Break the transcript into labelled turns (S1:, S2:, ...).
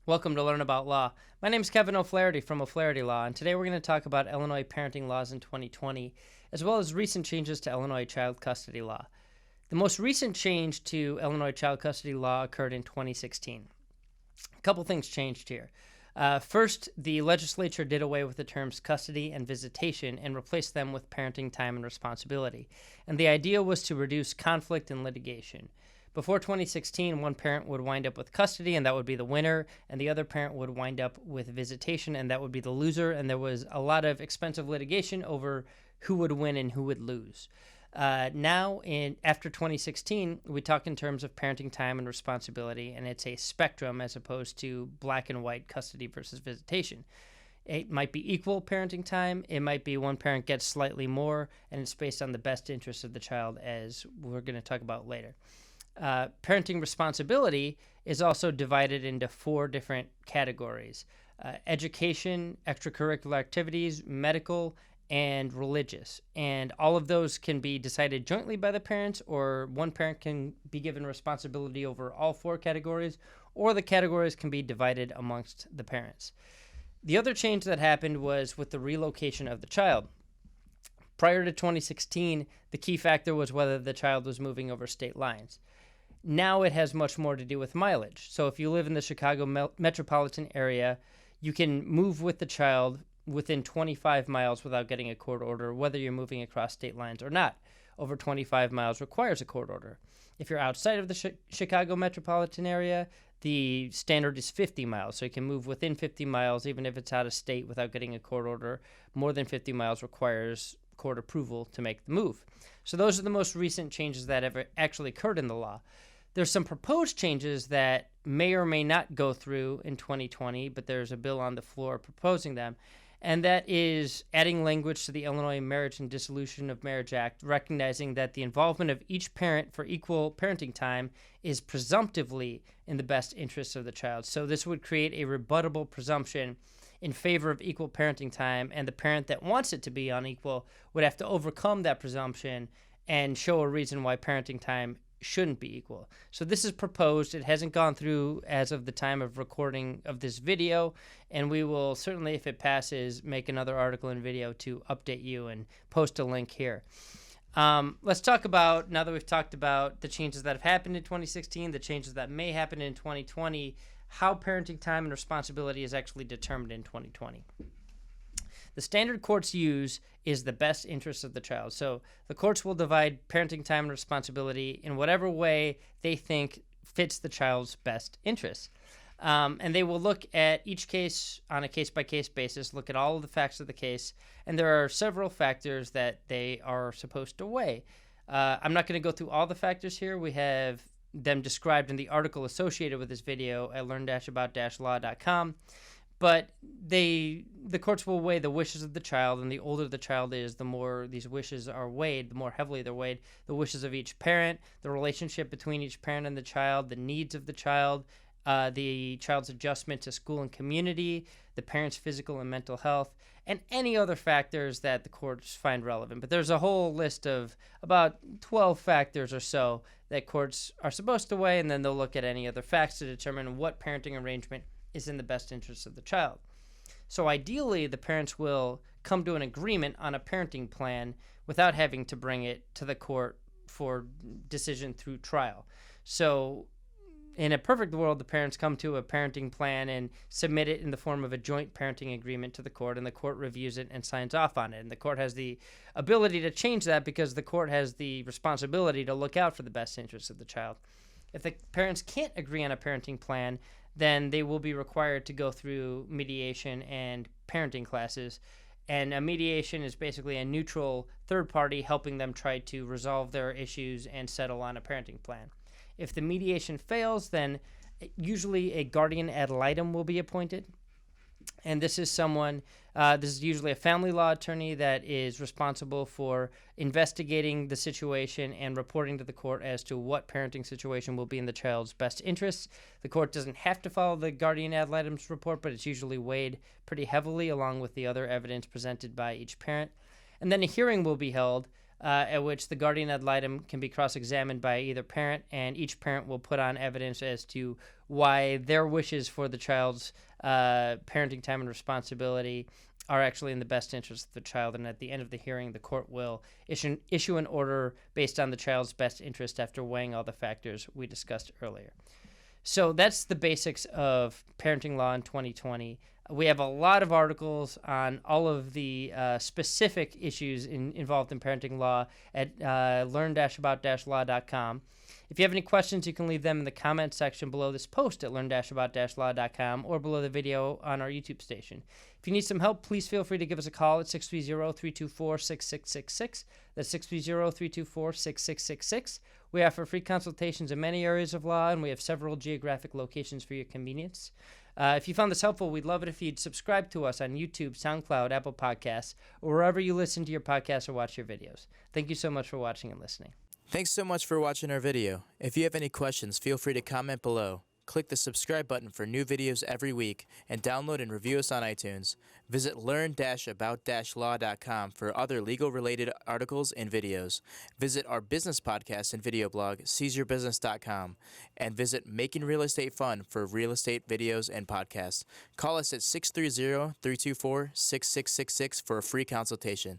S1: Welcome to Learn About Law. My name is Kevin O'Flaherty from O'Flaherty Law, and today we're going to talk about Illinois parenting laws in 2020, as well as recent changes to Illinois child custody law. The most recent change to Illinois child custody law occurred in 2016. A couple things changed here. First, the legislature did away with the terms custody and visitation and replaced them with parenting time and responsibility. And the idea was to reduce conflict and litigation. Before 2016, one parent would wind up with custody, and that would be the winner, and the other parent would wind up with visitation, and that would be the loser, and there was a lot of expensive litigation over who would win and who would lose. After 2016, we talk in terms of parenting time and responsibility, and it's a spectrum as opposed to black and white custody versus visitation. It might be equal parenting time. It might be one parent gets slightly more, and it's based on the best interest of the child, as we're going to talk about later. Parenting responsibility is also divided into four different categories: education, extracurricular activities, medical, and religious. And all of those can be decided jointly by the parents, or one parent can be given responsibility over all four categories, or the categories can be divided amongst the parents. The other change that happened was with the relocation of the child. Prior to 2016, the key factor was whether the child was moving over state lines. Now it has much more to do with mileage. So if you live in the Chicago metropolitan area, you can move with the child within 25 miles without getting a court order, whether you're moving across state lines or not. Over 25 miles requires a court order. If you're outside of the Chicago metropolitan area, the standard is 50 miles. So you can move within 50 miles, even if it's out of state, without getting a court order. More than 50 miles requires court approval to make the move. So those are the most recent changes that have actually occurred in the law. There's some proposed changes that may or may not go through in 2020, but there's a bill on the floor proposing them. And that is adding language to the Illinois Marriage and Dissolution of Marriage Act, recognizing that the involvement of each parent for equal parenting time is presumptively in the best interests of the child. So this would create a rebuttable presumption in favor of equal parenting time, and the parent that wants it to be unequal would have to overcome that presumption and show a reason why parenting time shouldn't be equal. So this is proposed. It hasn't gone through as of the time of recording of this video, and we will certainly, if it passes, make another article and video to update you and post a link here. Let's talk about, now that we've talked about the changes that have happened in 2016, the changes that may happen in 2020, how parenting time and responsibility is actually determined in 2020. The standard courts use is the best interest of the child. So the courts will divide parenting time and responsibility in whatever way they think fits the child's best interests. And they will look at each case on a case-by-case basis, look at all of the facts of the case, and there are several factors that they are supposed to weigh. I'm not going to go through all the factors here. We have them described in the article associated with this video at learn-about-law.com. But the courts will weigh the wishes of the child, and the older the child is, the more these wishes are weighed, the more heavily they're weighed. The wishes of each parent, the relationship between each parent and the child, the needs of the child, the child's adjustment to school and community, the parent's physical and mental health, and any other factors that the courts find relevant. But there's a whole list of about 12 factors or so that courts are supposed to weigh, and then they'll look at any other facts to determine what parenting arrangement is in the best interest of the child. So ideally, the parents will come to an agreement on a parenting plan without having to bring it to the court for decision through trial. So in a perfect world, the parents come to a parenting plan and submit it in the form of a joint parenting agreement to the court, and the court reviews it and signs off on it. And the court has the ability to change that because the court has the responsibility to look out for the best interests of the child. If the parents can't agree on a parenting plan, then they will be required to go through mediation and parenting classes. And a mediation is basically a neutral third party helping them try to resolve their issues and settle on a parenting plan. If the mediation fails, then usually a guardian ad litem will be appointed. And this is someone, this is usually a family law attorney that is responsible for investigating the situation and reporting to the court as to what parenting situation will be in the child's best interests. The court doesn't have to follow the guardian ad litem's report, but it's usually weighed pretty heavily along with the other evidence presented by each parent. And then a hearing will be held at which the guardian ad litem can be cross-examined by either parent, and each parent will put on evidence as to why their wishes for the child's parenting time and responsibility are actually in the best interest of the child. And at the end of the hearing, the court will issue an order based on the child's best interest after weighing all the factors we discussed earlier. So that's the basics of parenting law in 2020. We have a lot of articles on all of the specific issues involved in parenting law at learn-about-law.com. If you have any questions, you can leave them in the comments section below this post at learn-about-law.com or below the video on our YouTube station. If you need some help, please feel free to give us a call at 630-324-6666. That's 630-324-6666. We offer free consultations in many areas of law, and we have several geographic locations for your convenience. If you found this helpful, we'd love it if you'd subscribe to us on YouTube, SoundCloud, Apple Podcasts, or wherever you listen to your podcasts or watch your videos. Thank you so much for watching and listening.
S2: Thanks so much for watching our video. If you have any questions, feel free to comment below. Click the subscribe button for new videos every week, and download and review us on iTunes. Visit learn-about-law.com for other legal-related articles and videos. Visit our business podcast and video blog, seizeyourbusiness.com, and visit Making Real Estate Fun for real estate videos and podcasts. Call us at 630-324-6666 for a free consultation.